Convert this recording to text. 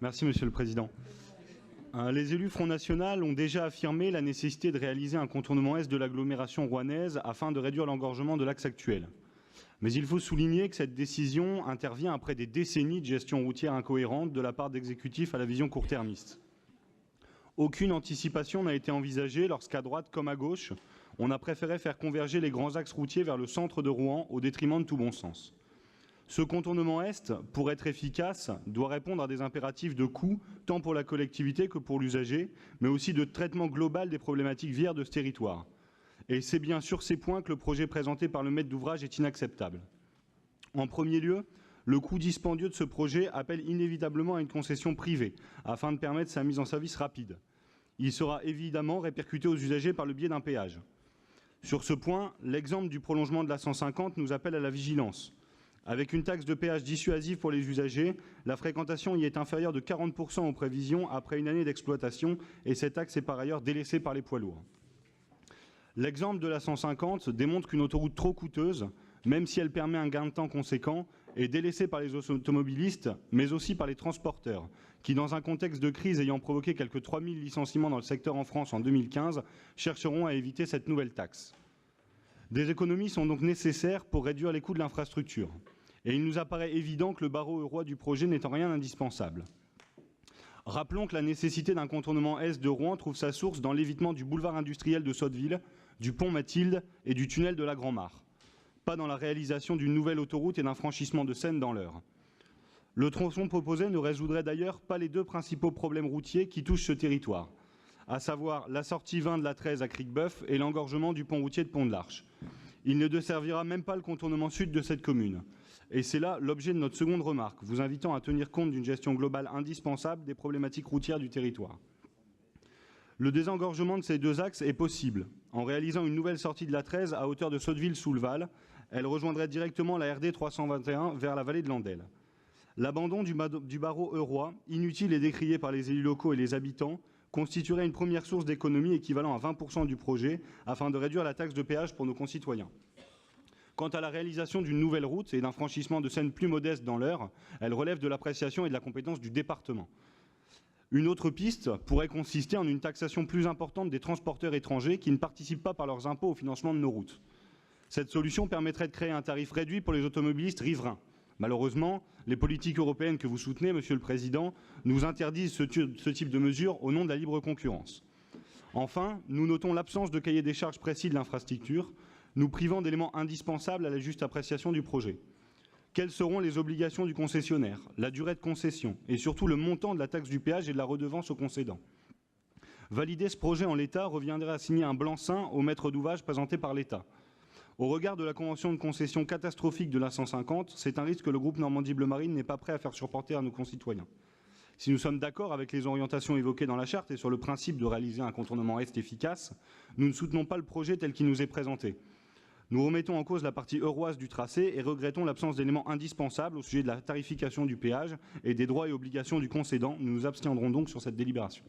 Merci, Monsieur le Président. Les élus Front National ont déjà affirmé la nécessité de réaliser un contournement est de l'agglomération rouennaise afin de réduire l'engorgement de l'axe actuel. Mais il faut souligner que cette décision intervient après des décennies de gestion routière incohérente de la part d'exécutifs à la vision court-termiste. Aucune anticipation n'a été envisagée lorsqu'à droite comme à gauche, on a préféré faire converger les grands axes routiers vers le centre de Rouen au détriment de tout bon sens. Ce contournement est, pour être efficace, doit répondre à des impératifs de coût, tant pour la collectivité que pour l'usager, mais aussi de traitement global des problématiques viaires de ce territoire. Et c'est bien sur ces points que le projet présenté par le maître d'ouvrage est inacceptable. En premier lieu, le coût dispendieux de ce projet appelle inévitablement à une concession privée, afin de permettre sa mise en service rapide. Il sera évidemment répercuté aux usagers par le biais d'un péage. Sur ce point, l'exemple du prolongement de la 150 nous appelle à la vigilance. Avec une taxe de péage dissuasive pour les usagers, la fréquentation y est inférieure de 40% aux prévisions après une année d'exploitation et cette taxe est par ailleurs délaissée par les poids lourds. L'exemple de la 150 démontre qu'une autoroute trop coûteuse, même si elle permet un gain de temps conséquent, est délaissée par les automobilistes, mais aussi par les transporteurs, qui, dans un contexte de crise ayant provoqué quelques 3000 licenciements dans le secteur en France en 2015, chercheront à éviter cette nouvelle taxe. Des économies sont donc nécessaires pour réduire les coûts de l'infrastructure. Et il nous apparaît évident que le barreau eurrois du projet n'est en rien indispensable. Rappelons que la nécessité d'un contournement est de Rouen trouve sa source dans l'évitement du boulevard industriel de Sotteville, du pont Mathilde et du tunnel de la Grand-Mare, pas dans la réalisation d'une nouvelle autoroute et d'un franchissement de Seine dans l'Eure. Le tronçon proposé ne résoudrait d'ailleurs pas les deux principaux problèmes routiers qui touchent ce territoire, à savoir la sortie 20 de la 13 à Cricbeuf et l'engorgement du pont routier de Pont de l'Arche. Il ne desservira même pas le contournement sud de cette commune. Et c'est là l'objet de notre seconde remarque, vous invitant à tenir compte d'une gestion globale indispensable des problématiques routières du territoire. Le désengorgement de ces deux axes est possible en réalisant une nouvelle sortie de la 13 à hauteur de Sotteville-sous-le-Val. Elle rejoindrait directement la RD 321 vers la vallée de l'Andelle. L'abandon du barreau eurrois, inutile et décrié par les élus locaux et les habitants, constituerait une première source d'économie équivalent à 20% du projet afin de réduire la taxe de péage pour nos concitoyens. Quant à la réalisation d'une nouvelle route et d'un franchissement de Seine plus modeste dans l'Eure, elle relève de l'appréciation et de la compétence du département. Une autre piste pourrait consister en une taxation plus importante des transporteurs étrangers qui ne participent pas par leurs impôts au financement de nos routes. Cette solution permettrait de créer un tarif réduit pour les automobilistes riverains. Malheureusement, les politiques européennes que vous soutenez, Monsieur le Président, nous interdisent ce type de mesures au nom de la libre concurrence. Enfin, nous notons l'absence de cahier des charges précis de l'infrastructure, nous privant d'éléments indispensables à la juste appréciation du projet. Quelles seront les obligations du concessionnaire, la durée de concession et surtout le montant de la taxe du péage et de la redevance au concédant? Valider ce projet en l'état reviendrait à signer un blanc-seing au maître d'ouvrage présenté par l'État. Au regard de la convention de concession catastrophique de la 150, c'est un risque que le groupe Normandie Bleu Marine n'est pas prêt à faire supporter à nos concitoyens. Si nous sommes d'accord avec les orientations évoquées dans la charte et sur le principe de réaliser un contournement est efficace, nous ne soutenons pas le projet tel qu'il nous est présenté. Nous remettons en cause la partie eurroise du tracé et regrettons l'absence d'éléments indispensables au sujet de la tarification du péage et des droits et obligations du concédant. Nous nous abstiendrons donc sur cette délibération.